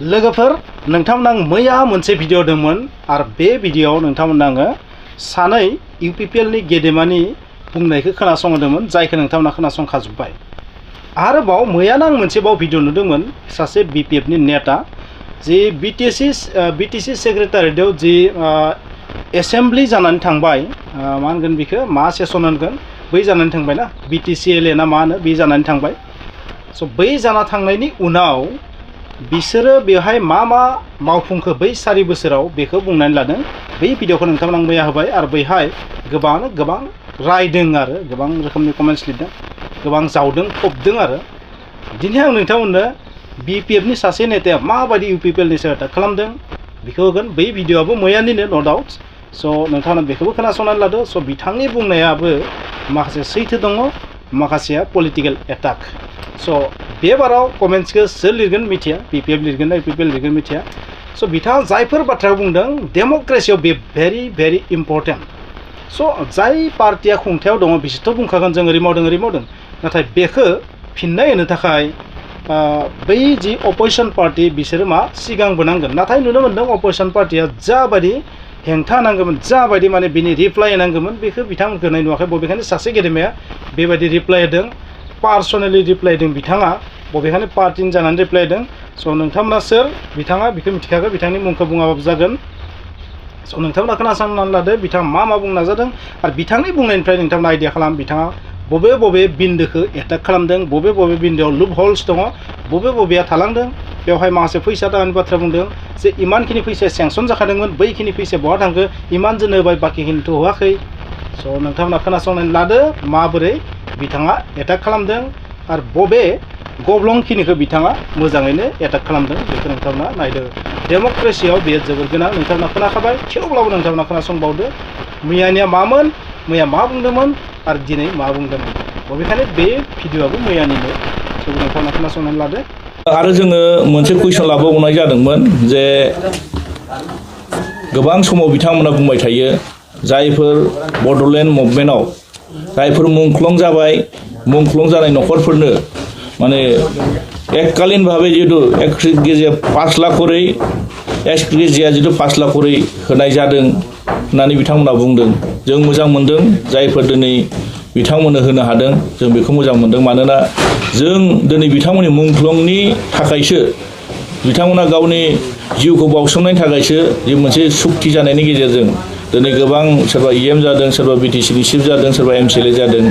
लोगोफोर नोंथांमोना मैया मोनसे भिडिअ दंमोन आरो बे भिडिअआव नोंथांमोना सानै इउपिपिएल नि गेदेमानि बुंनायखौ खोनासंदोंमोन जायखौ नोंथांमोना खोनासंखाजोब्बाय। आरोबाव मैयानो आं मोनसेबाव भिडिअ नुदोंमोन सासे बिपिएफ नि नेता जि बिटिसि सेक्रेटारिएटआव जि एसेम्बलि जानानै थांबाय मा होनगोन बेखौ मा सेसन होनगोन बै जानानै थांबाय ना बिटिसिएल ना मा होनो बे जानानै थांबाय। स' बै जाना थांनायनि उनाव बिसोरो बेवहाय मा मावफुंखो बै 4 बोसोराव बेखौ बुंनानै लादों। बै भिडिअखौ नोंथांमोना मैया होबाय आरो बैहाय गोबां रायदों आरो गोबां रोखोमनि कमेन्ट्स लिरदों, गोबां जावदों फबदों आरो दिनै आं नोंथांमोननो बिपिएफ नि सासे नेताया माबायदि इउपिपिएल नि सायाव एटाक खालामदों बेखौ होगोन। बै भिडिअआबो मैयानिनो नो डाउट। स' नोंथांमोना बेखौबो खोनासंनानै लादो। स' बिथांनि बुंनायाबो माखासे सैथो दङ, माखासेया पलिटिकेल एटाक। स' बे बाराव कमेन्ट्सखौ सोर लिरगोन मिथिया, बिपिएफ लिरगोन ना इउपिपिएल लिरगोन मिथिया। स' बिथाङा जायफोर बाथ्राखौ बुंदों डेम'क्रेसियाव बे भेरि इम्पर्टेन्ट। स' जाय पार्टिया खुंथायाव दङ बिसोरथ' बुंखागोन जों ओरै मावदों, नाथाय बेखौ फिननाय होनो थाखाय बै जि अपोजिशन पार्टी बिसोरो मा सिगांबो नांगोन। नाथाय नुनो मोन्दों अपोजिशन पार्टिया जाबायदि हेंथा नांगौमोन, जाबायदि माने बिनि रिप्लाय नांगौमोन बेखौ बिथांमोनखौ होनाय नुवाखै। बबेखानि सासे गेदेमाया बेबायदि रिप्लाय होदों, पार्सनेलि रिप्लाय होदों बिथाङा, बबेखानि पार्टिनि जानानै रिप्लाय होदों। स' नोंथांमोना सोर बिथाङा बेखौ मिथिखागोन, बिथांनि मुंखौ बुङाबाबो जागोन। स' नोंथांमोना खोनासंनानै लादो बिथाङा मा बुंनो नाजादों आरो बिथांनि बुंनायनिफ्राय नोंथांमोना आइडिया खालाम बिथाङा बबे बिन्दोखौ एटाक खालामदों, बबे बिन्दोआव लुप हल्स दङ, बबेया थालांदों। बेवहाय माखासे फैसा थाखानि बाथ्रा बुंदों जे इमानखिनि फैसाया सेंसन जाखादोंमोन, बैखिनि फैसाया बहा थांखो, इमान जोंनो होबाय बाखिखिनिथ' होआखै। स' नोंथांमोना खोनासंनानै लादो माबोरै बिथाङा एटाक खालामदों आरो बबे गब्लंखिनिखौ बिथाङा मोजाङैनो एटाक खालामदों बेखौ नोंथांमोना नायदो। डेम'क्रेसियाव बेयो जोबोर गोनां। नोंथांमोना खोनाखाबाय, थेवब्लाबो नोंथांमोना खोनासंबावदो मैयानिया मामोन, मैया मा बुंदोंमोन आरो दिनै मा बुंदोंमोन। बबेखानि बे भिडिअआबो मैयानिनो। थेवबो नोंथांमोना खोनासंनानै लादो। आरो जोङो मोनसे कुइसन लाबावनाय जादोंमोन जे गोबां समाव बिथांमोना बुंबाय थायो जायफोर बड'लेण्ड मुभमेन्टआव जायफोर मुंख्लं जाबाय, मुंख्लं जानाय न'खरफोरनो माने एककालीन भावे जितु एक्सग्रेजिया 5 लाख करै एक्सग्रेजिया जितु 5 लाख करै होनाय जादों होननानै बिथांमोना बुंदों। जों मोजां मोनदों जायफोर दिनै बिथांमोननो होनो हादों, जों बेखौ मोजां मोनदों। मानोना जों दिनै बिथांमोननि मुंख्लंनि थाखायसो, बिथांमोना गावनि जिउखौ बावसोमनायनि थाखायसो जि मोनसे सुक्ति जानायनि गेजेरजों दिनै गोबां सोरबा EM जादों, सोरबा बिटिसिनि चिफ जादों, सोरबा MCLA जादों,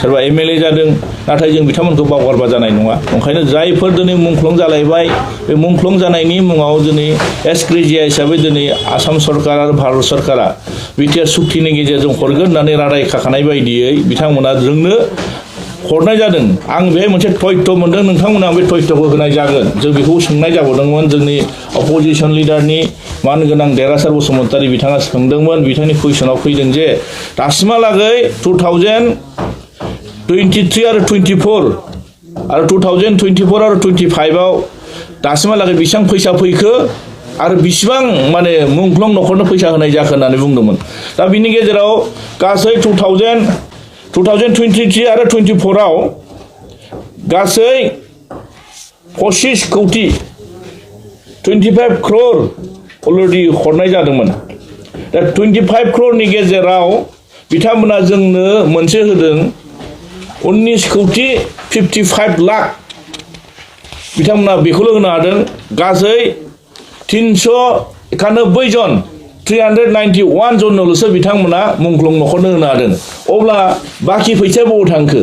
सोरबा MLA जादों। नाथाय जों बिथांमोनखौ बावगारबा जानाय नङा। ओंखायनो जायफोर दिनै मुंख्लं जालायबाय बे मुंख्लं जानायनि मुङाव दिनै एक्सग्रेजिया हिसाबै दिनै आसाम सरकार आरो भारत सरकारा बिटिआर सुक्तिनि गेजेरजों हरगोन होननानै रादाय खाखानाय बायदियै बिथांमोना जोंनो हरनाय जादों। आं बेहाय मोनसे तथ्य मोनदों, नोंथांमोना बे तथ्यखौ होनाय जागोन। जों बेखौ सोंनाय जाबावदोंमोन जोंनि अपोजिशन लिडारनि मान गोनां देरहासार बसुमतारी बिथाङा सोंदोंमोन। बिथांनि कुइसनाव फैदों जे दासिमहालागै 2023 आरो 24 आरो 2024 आरो 25आव दासिमहालागै बेसेबां फैसा फैखो आरो बिसिबां माने मुंख्लं न'खरनो फैसा होनाय जाखो होननानै बुंदोंमोन। दा बिनि गेजेराव गासै 2023 आरो 24आव गासै 25 कौटि 25 crore अलरेडि हरनाय जादोंमोन। दा 25 crore गेजेराव बिथांमोना जोंनो मोनसे होदों 19 कौटि 55 लाख बिथांमोना बेखौल' होनो हादों। गासै 391 जन 391 जनल'सो बिथांमोना मुंख्लं न'खरनो होनो हादों। अब्ला बाखि फैसाया बबाव थांखो?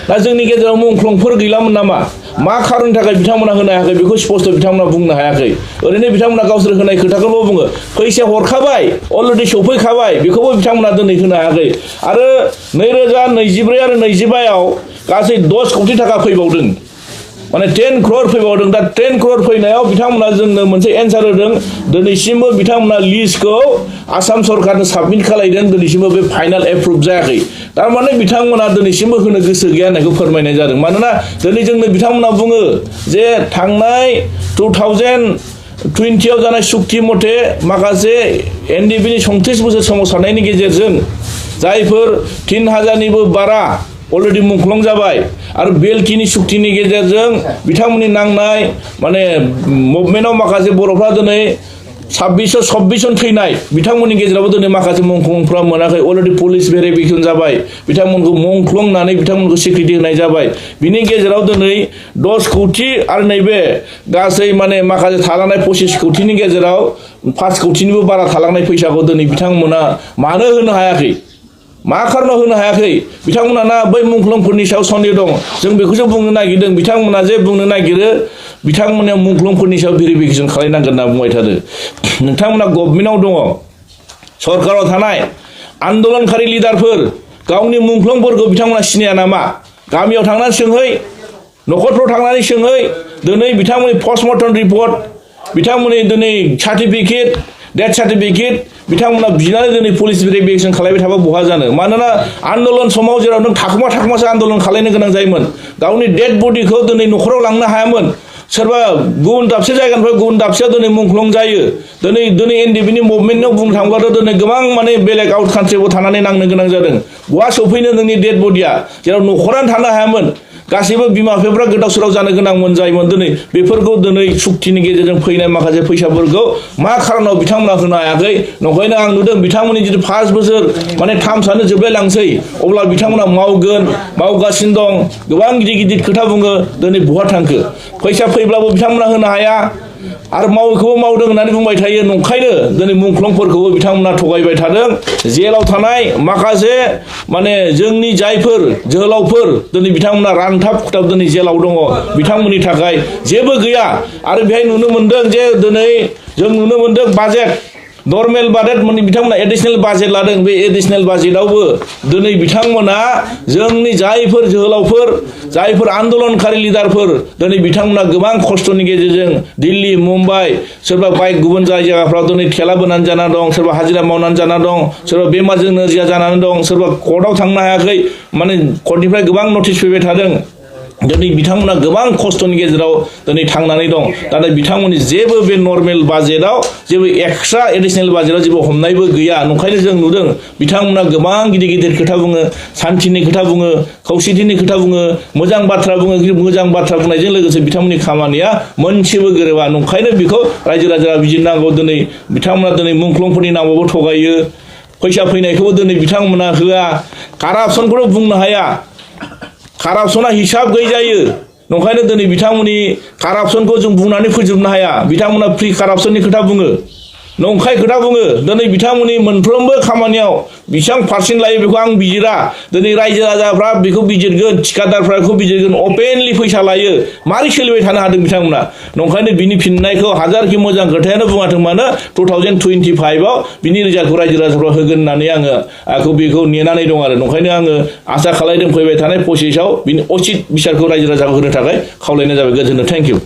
दा जोंनि गेजेराव मुंख्लंफोर गैलामोन नामा? मा खारननि थाखाय बिथांमोना होनो हायाखै बेखौ स्पष्ट बिथांमोना बुंनो हायाखै। ओरैनो बिथांमोना गावसोर होनाय खोथाखौल' बुङो। फैसाया हरखाबाय, अलरेडि सफैखाबाय, बेखौबो बिथांमोना दिनै होनो हायाखै। आरो 2024 आरो 25आव गासै 10 कौटि थाखा फैबावदों, माने 10 crore फैबावदों। दा 10 crore फैनायाव बिथांमोना जोंनो मोनसे एन्सार होदों। दिनैसिमबो बिथांमोना लिस्टखौ आसाम सरकारनो साबमिट खालायदों, दिनैसिमबो बे फाइनाल एप्रुभ जायाखै। थारमाने बिथांमोना दिनैसिमबो होनो गोसो गैया होननायखौ फोरमायनाय जादों। मानोना दिनै जोंनो बिथांमोना बुङो जे थांनाय 2020आव जानाय सुक्ति मथे माखासे NDP नि 34 बोसोर सोमावसारनायनि गेजेरजों जायफोर 3000निबो बारा अलरेडि मुंख्लं जाबाय आरो बेलटिनि सुक्तिनि गेजेरजों बिथांमोननि नांनाय माने मुभमेन्टआव माखासे बर'फ्रा दिनै 26 जन थैनाय बिथांमोननि गेजेरावबो दिनै माखासे मुंख्लंफ्रा मोनाखै अलरेडि पुलिस भेरिफिकेसन जाबाय बिथांमोनखौ मुंख्लंनानै बिथांमोनखौ सिक्रिटि होनाय जाबाय बिनि गेजेराव दिनै 10 कौटि आरो नैबे गासै माने माखासे थालांनाय 25 कौटिनि गेजेराव 5 कौटिनिबो बारा थालांनाय फैसाखौ दिनै बिथांमोना मानो होनो हायाखै मा खारनाव होनो हायाखै बिथांमोना ना बै मुंख्लंफोरनि सायाव सन्देह दं जों बेखौसो बुंनो नागिरदों बिथांमोना जे बुंनो नागिरो बिथांमोना मुंख्लंफोरनि सायाव भेरिफिकेसन खालामनांगोन होनना बुंबाय थादों नोंथांमोना गभर्नमेन्टआव दङ सरकाराव थानाय आन्दोलनकारि लिडारफोर गावनि मुंख्लंफोरखौ बिथांमोना सिनाया नामा गामियाव थांनानै सोंहै न'खरफ्राव थांनानै सोंहै दिनै बिथांमोननि पस्टमर्टम रिपर्ट बिथांमोननि दिनै सार्टिफिकेट डेथ सार्टिफिकेट बिथांमोना बिनानै दिनै पुलिस भेरिफिकेसन खालामबाय थाबा बहा जानो मानोना आन्दोलन समाव जेराव नों थाखोमासो आन्दोलन खालामनो गोनां जायोमोन गावनि डेड बडिखौ दिनै न'खराव लांनो हायामोन सोरबा गुबुन दाबसे जायगानिफ्राय गुबुन दाबसेयाव दिनै मुंख्लं जायो दिनै एनडिपिनि मुभमेन्टआव बुंनो थाङोब्लाथ' दिनै गोबां माने बेलेग आउट कान्ट्रियाव थानानै नांनो गोनां जादों बहा सफैनो नोंनि डेड बडिया जेराव न'खरानो थानो हायामोन गासैबो बिमा बिफाफ्रा गोदाव सोराव जानो गोनांमोन जायोमोन दिनै बेफोरखौ दिनै सुक्तिनि गेजेरजों फैनाय माखासे फैसाफोरखौ मा खारनाव बिथांमोना होनो हायाखै नंखायनो आं नुदों बिथांमोननि जितु 5 बोसोर माने 3 सानो जोबलायलांसै अब्ला बिथांमोना मावगासिनो दं गोबां गिदिर खोथा बुङो दिनै बहा थांखो फैसा फैब्लाबो बिथांमोना होनो हाया आरो मावैखौबो मावदों होननानै बुंबाय थायो नंखायनो दिनै मुंख्लंफोरखौबो बिथांमोना थगायबाय थादों जेलाव थानाय माखासे माने जोंनि जायफोर जोहोलावफोर दिनै बिथांमोना रानथाब खुथाब दिनै जेलाव दङ बिथांमोननि थाखाय जेबो गैया आरो बेहाय नुनो मोनदों जे दिनै जों नुनो मोनदों बाजेट नर्मेल बाजेट माने बिथांमोना एडिशनेल बाजेट लादों बे एडिशनेल बाजेटआवबो दिनै बिथांमोना जोंनि जायफोर जोहोलावफोर जायफोर आन्दोलनकारि लिडारफोर दिनै बिथांमोना गोबां खस्थ'नि गेजेरजों दिल्ली मुम्बाइ सोरबा बाइक गुबुन जायगाफ्राव दिनै थेला बोनानै जाना दं सोरबा हाजिरा मावनानै जाना दं सोरबा बेमारजों नोरजिया जानानै दं सोरबा कर्टआव थांनो हायाखै माने कर्टनिफ्राय गोबां नटिस फैबाय थादों दिनै बिथांमोना गोबां खस्थ'नि गेजेराव दिनै थांनानै दं नाथाय बिथांमोननि जेबो बे नर्मेल बाजेटआव जेबो एक्सट्रा एडिशनेल बाजेटआव जेबो हमनायबो गैया नंखायनो जों नुदों बिथांमोना गोबां गिदिर खोथा बुङो सान्थिनि खोथा बुङो खौसेथिनि खोथा बुङो मोजां बाथ्रा बुङो मोजां बाथ्रा बुंनायजों लोगोसे बिथांमोननि खामानिया मोनसेबो गोरोबा नंखायनो बेखौ रायजो राजाया बिजिरनांगौ दिनै बिथांमोना दिनै मुंख्लंफोरनि नामावबो थगायो फैसा फैनायखौबो दिनै बिथांमोना होआ कारापसनखौथ' बुंनो हाया कारापसना हिसाब गैयै जायो नंखायनो दिनै बिथांमोननि कारापसनखौ जों बुंनानै फोजोबनो हाया बिथांमोना फ्रि कारापसननि खोथा बुङो नंखाय खोथा बुङो दिनै बिथांमोननि मोनफ्रोमबो खामानियाव बेसेबां पार्सेन्ट लायो बेखौ आं बिजिरा दिनै रायजो राजाफ्रा बेखौ बिजिरगोन थिकादारफ्रा बेखौ बिजिरगोन अपेनलि फैसा लायो मारै सोलिबाय थानो हादों बिथांमोना नंखायनो बिनि फिननायखौ हाजारखि मोजां खोथायानो बुङाथों मानो 2025आव बिनि रिजाल्टखौ रायजो राजाफ्रा होगोन होननानै आङो बेखौ नेनानै दं आरो नंखायनो आङो आसा खालामदों फैबाय थानाय 25आव बिनि उचित बिसारखौ रायजो राजाखौ होनो थाखाय खावलायनाय जाबाय गोजोन्थों थेंक इउ